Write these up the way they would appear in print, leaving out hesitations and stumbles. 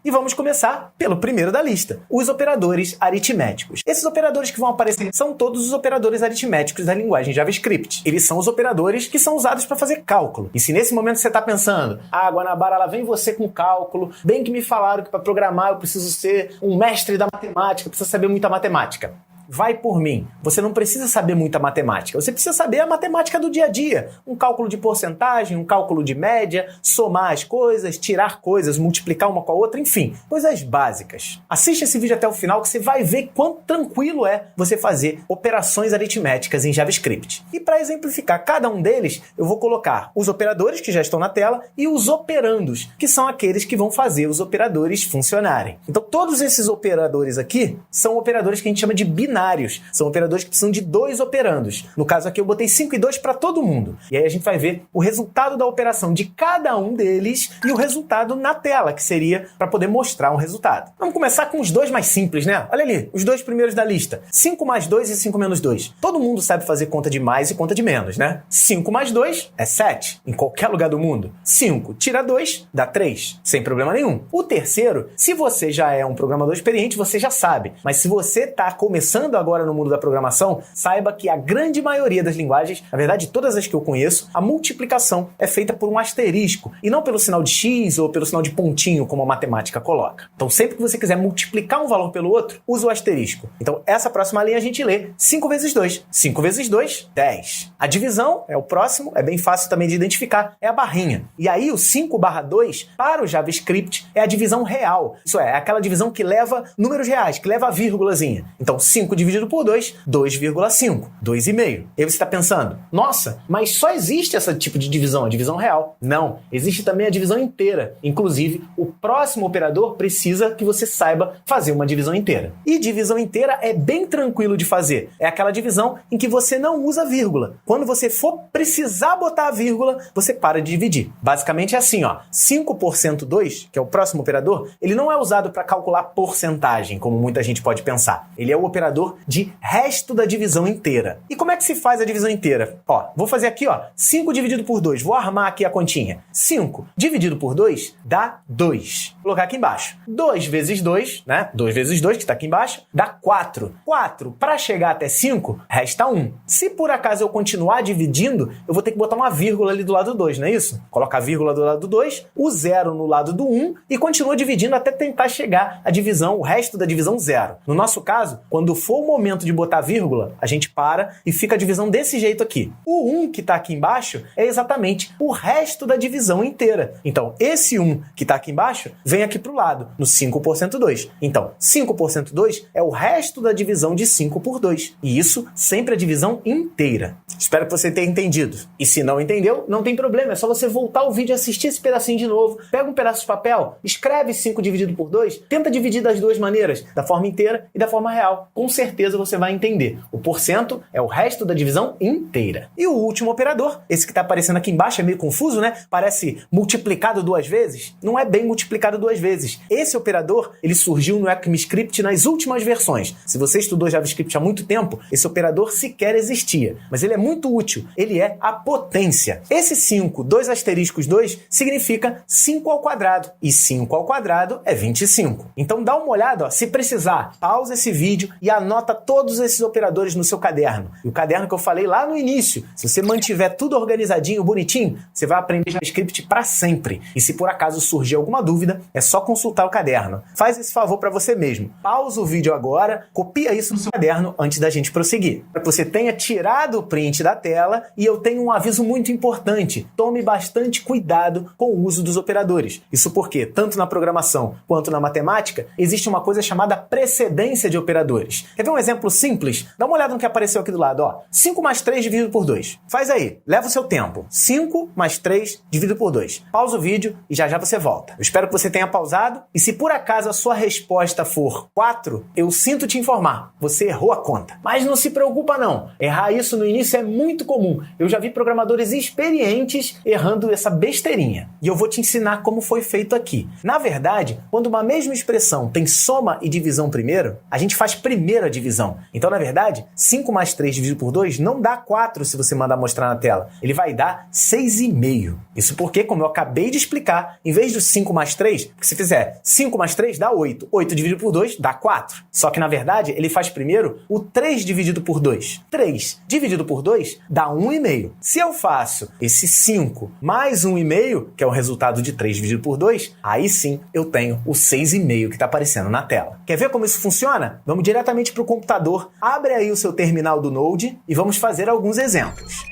E vamos começar pelo primeiro da lista, os operadores aritméticos. Esses operadores que vão aparecer são todos os operadores aritméticos da linguagem JavaScript. Eles são os operadores que são usados para fazer cálculo. E se nesse momento você está pensando, Guanabara, lá vem você com cálculo, bem que me falaram que para programar eu preciso ser um mestre da matemática, preciso saber muita matemática. Vai por mim. Você não precisa saber muita matemática. Você precisa saber a matemática do dia a dia. Um cálculo de porcentagem, um cálculo de média, somar as coisas, tirar coisas, multiplicar uma com a outra, enfim, coisas básicas. Assiste esse vídeo até o final que você vai ver quão tranquilo é você fazer operações aritméticas em JavaScript. E para exemplificar cada um deles, eu vou colocar os operadores que já estão na tela e os operandos, que são aqueles que vão fazer os operadores funcionarem. Então todos esses operadores aqui são operadores que a gente chama de binários. São operadores que precisam de 2 operandos. No caso aqui eu botei 5 e 2 para todo mundo. E aí a gente vai ver o resultado da operação de cada um deles e o resultado na tela, que seria para poder mostrar um resultado. Vamos começar com os 2 mais simples, né? Olha ali, os 2 primeiros da lista. 5 mais 2 e 5 menos 2. Todo mundo sabe fazer conta de mais e conta de menos, né? 5 mais 2 é 7, em qualquer lugar do mundo. 5 tira 2, dá 3, sem problema nenhum. O terceiro, se você já é um programador experiente, você já sabe. Mas se você está começando agora no mundo da programação, saiba que a grande maioria das linguagens, na verdade todas as que eu conheço, a multiplicação é feita por um asterisco e não pelo sinal de X ou pelo sinal de pontinho, como a matemática coloca. Então sempre que você quiser multiplicar um valor pelo outro, usa o asterisco. Então essa próxima linha a gente lê 5 vezes 2. 5 vezes 2, 10. A divisão é o próximo, é bem fácil também de identificar, é a barrinha. E aí o 5/2 para o JavaScript é a divisão real. Isso é aquela divisão que leva números reais, que leva a vírgulazinha. Então 5 dividido por 2, 2,5, 2,5. E aí você está pensando, nossa, mas só existe esse tipo de divisão, a divisão real. Não, existe também a divisão inteira. Inclusive, o próximo operador precisa que você saiba fazer uma divisão inteira. E divisão inteira é bem tranquilo de fazer. É aquela divisão em que você não usa vírgula. Quando você for precisar botar a vírgula, você para de dividir. Basicamente é assim, 5%2, que é o próximo operador, ele não é usado para calcular porcentagem, como muita gente pode pensar. Ele é o operador de resto da divisão inteira. E como é que se faz a divisão inteira? Vou fazer aqui, 5 dividido por 2. Vou armar aqui a continha. 5 dividido por 2 dá 2. Vou colocar aqui embaixo. 2 vezes 2, né? 2 vezes 2, que está aqui embaixo, dá 4. 4, para chegar até 5, resta 1. Se por acaso eu continuar dividindo, eu vou ter que botar uma vírgula ali do lado do 2, não é isso? Coloca a vírgula do lado do 2, o 0 no lado do 1 e continua dividindo até tentar chegar a divisão, o resto da divisão 0. No nosso caso, quando for o momento de botar vírgula, a gente para e fica a divisão desse jeito aqui. O 1 que está aqui embaixo é exatamente o resto da divisão inteira. Então, esse 1 que está aqui embaixo vem aqui para o lado, no 5%2. Então, 5%2 é o resto da divisão de 5 por 2. E isso sempre a divisão inteira. Espero que você tenha entendido. E se não entendeu, não tem problema. É só você voltar o vídeo e assistir esse pedacinho de novo. Pega um pedaço de papel, escreve 5 dividido por 2, tenta dividir das duas maneiras, da forma inteira e da forma real. Com certeza você vai entender. O porcento é o resto da divisão inteira. E o último operador, esse que está aparecendo aqui embaixo, é meio confuso, né? Parece multiplicado 2 vezes. Não é bem multiplicado 2 vezes. Esse operador, ele surgiu no ECMAScript nas últimas versões. Se você estudou JavaScript há muito tempo, esse operador sequer existia. Mas ele é muito útil. Ele é a potência. Esse 5, 2 asteriscos 2, significa 5 ao quadrado. E 5 ao quadrado é 25. Então dá uma olhada, se precisar, pausa esse vídeo e anota todos esses operadores no seu caderno. E o caderno que eu falei lá no início, se você mantiver tudo organizadinho, bonitinho, você vai aprender JavaScript para sempre. E se por acaso surgir alguma dúvida, é só consultar o caderno. Faz esse favor para você mesmo. Pausa o vídeo agora, copia isso no seu caderno antes da gente prosseguir. Para que você tenha tirado o print da tela e eu tenho um aviso muito importante. Tome bastante cuidado com o uso dos operadores. Isso porque, tanto na programação quanto na matemática, existe uma coisa chamada precedência de operadores. Quer ver um exemplo simples? Dá uma olhada no que apareceu aqui do lado. 5 mais 3 dividido por 2. Faz aí, leva o seu tempo. 5 mais 3 dividido por 2. Pausa o vídeo e já já você volta. Eu espero que você tenha pausado e se por acaso a sua resposta for 4, eu sinto te informar, você errou a conta. Mas não se preocupa não, errar isso no início é muito comum. Eu já vi programadores experientes errando essa besteirinha. E eu vou te ensinar como foi feito aqui. Na verdade, quando uma mesma expressão tem soma e divisão primeiro, a gente faz primeiro a divisão. Então, na verdade, 5 mais 3 dividido por 2 não dá 4 se você mandar mostrar na tela. Ele vai dar 6,5. Isso porque, como eu acabei de explicar, em vez do 5 mais 3, porque se fizer 5 mais 3 dá 8. 8 dividido por 2 dá 4. Só que, na verdade, ele faz primeiro o 3 dividido por 2. 3 dividido por 2 dá 1,5. Se eu faço esse 5 mais 1,5, que é o resultado de 3 dividido por 2, aí sim eu tenho o 6,5 que está aparecendo na tela. Quer ver como isso funciona? Vamos diretamente para o computador. Abre aí o seu terminal do Node e vamos fazer alguns exemplos.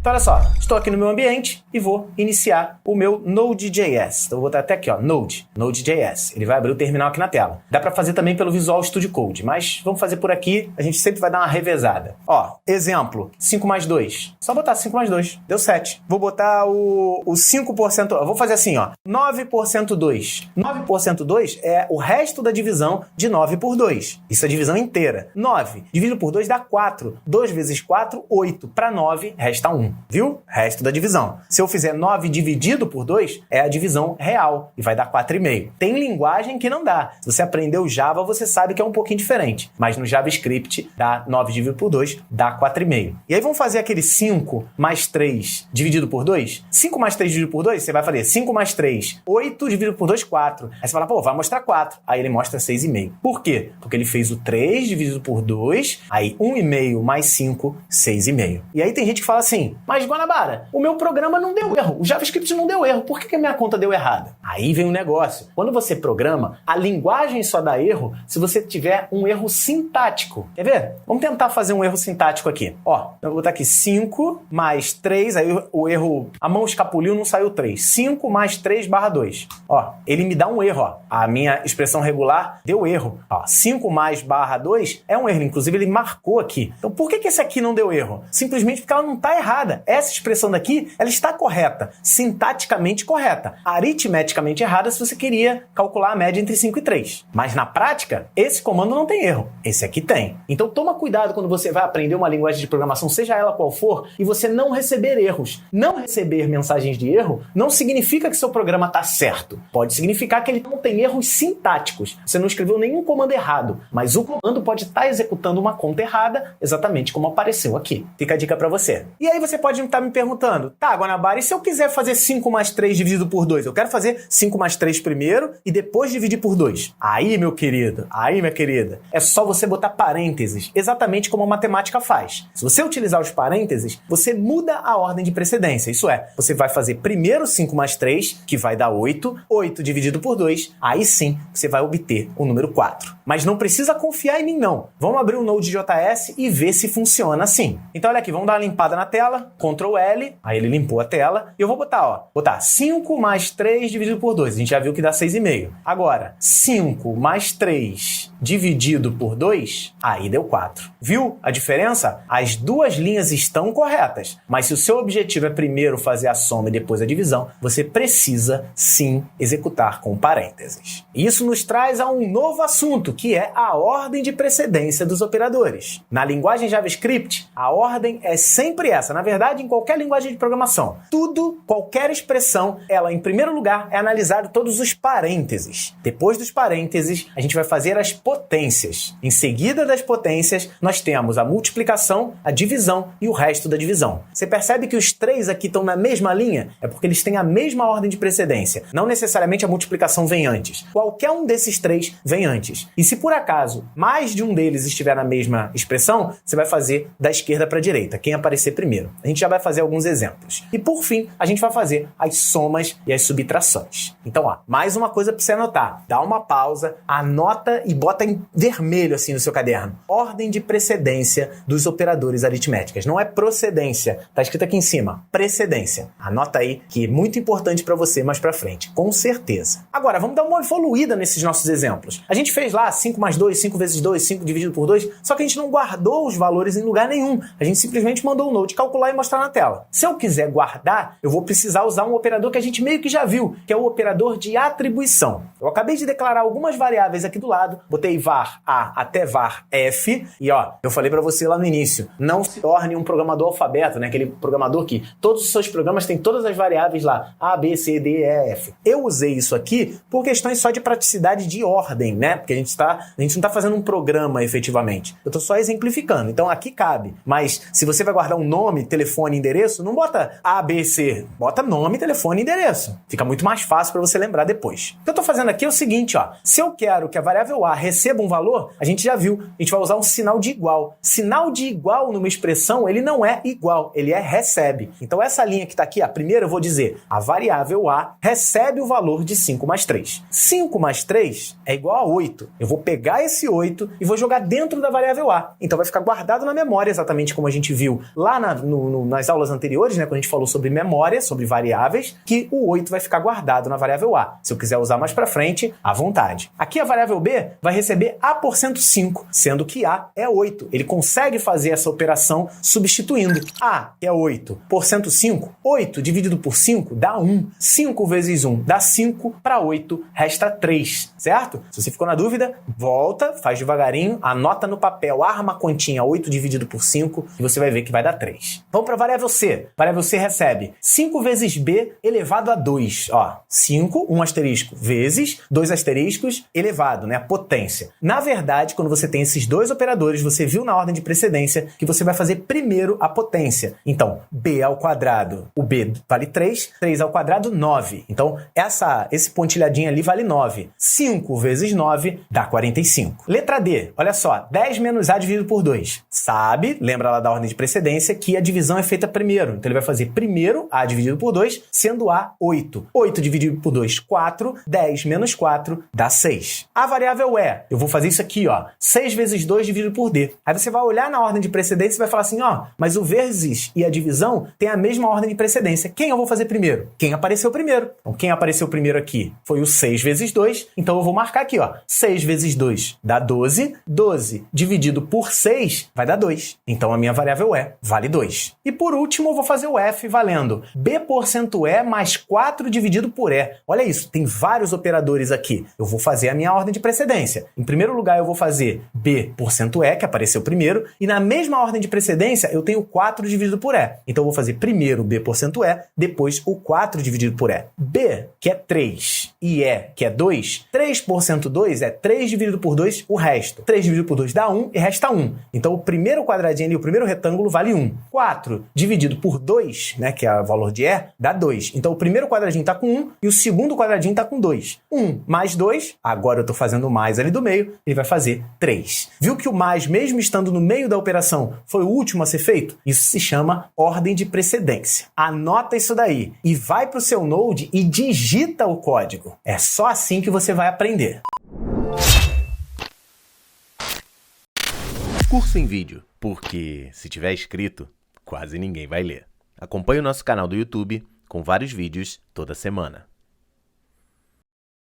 Então, olha só, estou aqui no meu ambiente e vou iniciar o meu Node.js. Então, vou botar até aqui, ó, Node.js. Ele vai abrir o terminal aqui na tela. Dá para fazer também pelo Visual Studio Code, mas vamos fazer por aqui, a gente sempre vai dar uma revezada. Ó, exemplo, 5 mais 2. Só botar 5 mais 2, deu 7. Vou botar o 5%, eu vou fazer assim, ó, 9 por 2. 9 por 2 é o resto da divisão de 9 por 2. Isso é a divisão inteira. 9 dividido por 2 dá 4. 2 vezes 4, 8. Para 9, resta 1. Viu? Resto da divisão. Se eu fizer 9 dividido por 2, é a divisão real e vai dar 4,5. Tem linguagem que não dá. Se você aprendeu Java, você sabe que é um pouquinho diferente. Mas no JavaScript, dá 9 dividido por 2, dá 4,5. E aí vamos fazer aquele 5 mais 3 dividido por 2? 5 mais 3 dividido por 2, você vai fazer 5 mais 3, 8 dividido por 2, 4. Aí você fala, pô, vai mostrar 4. Aí ele mostra 6,5. Por quê? Porque ele fez o 3 dividido por 2, aí 1,5 mais 5, 6,5. E aí tem gente que fala assim, mas Guanabara, o meu programa não deu erro, o JavaScript não deu erro, por que a minha conta deu errada? Aí vem um negócio. Quando você programa, a linguagem só dá erro se você tiver um erro sintático. Quer ver? Vamos tentar fazer um erro sintático aqui. Ó, eu vou botar aqui 5 mais 3, aí o erro, a mão escapuliu, não saiu 3. 5 mais 3 barra 2. Ó, ele me dá um erro, ó. A minha expressão regular deu erro. Ó, 5 mais barra 2 é um erro, inclusive ele marcou aqui. Então por que esse aqui não deu erro? Simplesmente porque ela não está errada. Essa expressão daqui, ela está correta, sintaticamente correta, aritmeticamente errada se você queria calcular a média entre 5 e 3. Mas na prática, esse comando não tem erro, esse aqui tem. Então toma cuidado quando você vai aprender uma linguagem de programação, seja ela qual for, e você não receber erros. Não receber mensagens de erro não significa que seu programa está certo. Pode significar que ele não tem erros sintáticos. Você não escreveu nenhum comando errado, mas o comando pode estar executando uma conta errada, exatamente como apareceu aqui. Fica a dica para você. E aí você pode estar me perguntando, tá, Guanabara, e se eu quiser fazer 5 mais 3 dividido por 2? Eu quero fazer 5 mais 3 primeiro e depois dividir por 2. Aí, meu querido, aí, minha querida, é só você botar parênteses, exatamente como a matemática faz. Se você utilizar os parênteses, você muda a ordem de precedência. Isso é, você vai fazer primeiro 5 mais 3, que vai dar 8, 8 dividido por 2, aí sim você vai obter o número 4. Mas não precisa confiar em mim, não. Vamos abrir o Node.js e ver se funciona assim. Então, olha aqui, vamos dar uma limpada na tela, Ctrl L, aí ele limpou a tela, e eu vou botar 5 mais 3 dividido por 2, a gente já viu que dá 6,5. Agora, 5 mais 3 dividido por 2, aí deu 4. Viu a diferença? As duas linhas estão corretas, mas se o seu objetivo é primeiro fazer a soma e depois a divisão, você precisa sim executar com parênteses. Isso nos traz a um novo assunto, que é a ordem de precedência dos operadores. Na linguagem JavaScript, a ordem é sempre essa. Na verdade, em qualquer linguagem de programação, tudo, qualquer expressão, ela em primeiro lugar é analisado todos os parênteses. Depois dos parênteses, a gente vai fazer as potências. Em seguida das potências, nós temos a multiplicação, a divisão e o resto da divisão. Você percebe que os três aqui estão na mesma linha? É porque eles têm a mesma ordem de precedência. Não necessariamente a multiplicação vem antes. Qualquer um desses três vem antes. E se por acaso mais de um deles estiver na mesma expressão, você vai fazer da esquerda para a direita, quem aparecer primeiro. A gente já vai fazer alguns exemplos. E por fim, a gente vai fazer as somas e as subtrações. Então, ó, mais uma coisa para você anotar. Dá uma pausa, anota e bota em vermelho assim no seu caderno. Ordem de precedência dos operadores aritméticos. Não é procedência. Tá escrito aqui em cima. Precedência. Anota aí que é muito importante para você mais para frente. Com certeza. Agora, vamos dar uma evoluída nesses nossos exemplos. A gente fez lá 5 mais 2, 5 vezes 2, 5 dividido por 2, só que a gente não guardou os valores em lugar nenhum. A gente simplesmente mandou o Node calcular e mostrar na tela. Se eu quiser guardar, eu vou precisar usar um operador que a gente meio que já viu, que é o operador de atribuição. Eu acabei de declarar algumas variáveis aqui do lado, botei var A até var F, e ó, eu falei para você lá no início, não se torne um programador alfabeto, né? Aquele programador que todos os seus programas têm todas as variáveis lá, A, B, C, D, E, F. Eu usei isso aqui por questões só de praticidade de ordem, né? Porque a gente não está fazendo um programa efetivamente. Eu estou só exemplificando. Então aqui cabe. Mas se você vai guardar um nome, telefone, endereço, não bota A, B, C. Bota nome, telefone e endereço. Fica muito mais fácil para você lembrar depois. O que eu estou fazendo aqui é o seguinte, ó. Se eu quero que a variável A receba um valor, a gente já viu, a gente vai usar um sinal de igual. Sinal de igual numa expressão, ele não é igual, ele é recebe. Então essa linha que está aqui, a primeira eu vou dizer, a variável A recebe o valor de 5 mais 3. 5 mais 3 é igual a 8. Eu vou pegar esse 8 e vou jogar dentro da variável A. Então vai ficar guardado na memória, exatamente como a gente viu lá nas aulas anteriores, né, quando a gente falou sobre memória, sobre variáveis, que o 8 vai ficar guardado na variável A. Se eu quiser usar mais para frente, à vontade. Aqui a variável B vai receber A%5, sendo que A é 8. Ele consegue fazer essa operação substituindo. A, que é 8, porcento 5, 8 dividido por 5 dá 1. 5 vezes 1 dá 5, para 8 resta 3, certo? Se você ficou na dúvida, volta, faz devagarinho, anota no papel, arma a continha 8 dividido por 5 e você vai ver que vai dar 3. Vamos para a variável C. A variável C recebe 5 vezes B elevado a 2. Ó, 5, 1 asterisco, vezes 2 asteriscos elevado, né? A potência. Na verdade, quando você tem esses dois operadores, você viu na ordem de precedência que você vai fazer primeiro a potência. Então, B ao quadrado, o B vale 3, 3 ao quadrado, 9. Então, esse pontilhadinho ali vale 9. 5 vezes 9 dá 45. Letra D, olha só, 10 menos A dividido por 2. Sabe, lembra lá da ordem de precedência, que a divisão é feita primeiro. Então, ele vai fazer primeiro A dividido por 2, sendo A 8. 8 dividido por 2, 4. 10 menos 4 dá 6. A variável E, eu vou fazer isso aqui, ó, 6 vezes 2 dividido por D. Aí você vai olhar na ordem de precedência e vai falar assim, ó, mas o vezes e a divisão tem a mesma ordem de precedência. Quem eu vou fazer primeiro? Quem apareceu primeiro. Então, quem apareceu primeiro aqui foi o 6 vezes 2. Então, eu vou marcar aqui, ó, 6 vezes 2 dá 12. 12 dividido por 6 vai dar 2. Então, a minha variável E vale 2. E por último, eu vou fazer o F valendo B% E mais 4 dividido por E. Olha isso, tem vários operadores aqui. Eu vou fazer a minha ordem de precedência. Em primeiro lugar, eu vou fazer B%E, que apareceu primeiro, e na mesma ordem de precedência, eu tenho 4 dividido por E. Então, eu vou fazer primeiro B%E, depois o 4 dividido por E. B, que é 3, e E, que é 2, 3%2 é 3 dividido por 2, o resto. 3 dividido por 2 dá 1 e resta 1. Então, o primeiro quadradinho ali, o primeiro retângulo, vale 1. 4 dividido por 2, né, que é o valor de E, dá 2. Então, o primeiro quadradinho está com 1 e o segundo quadradinho está com 2. 1 mais 2, agora eu estou fazendo o mais ali do meio, ele vai fazer 3. Viu que o mais, mesmo estando no meio da operação, foi o último a ser feito? Isso se chama ordem de precedência. Anota isso daí e vai para o seu Node e digita o código. É só assim que você vai aprender. Curso em vídeo, porque se tiver escrito, quase ninguém vai ler. Acompanhe o nosso canal do YouTube com vários vídeos toda semana.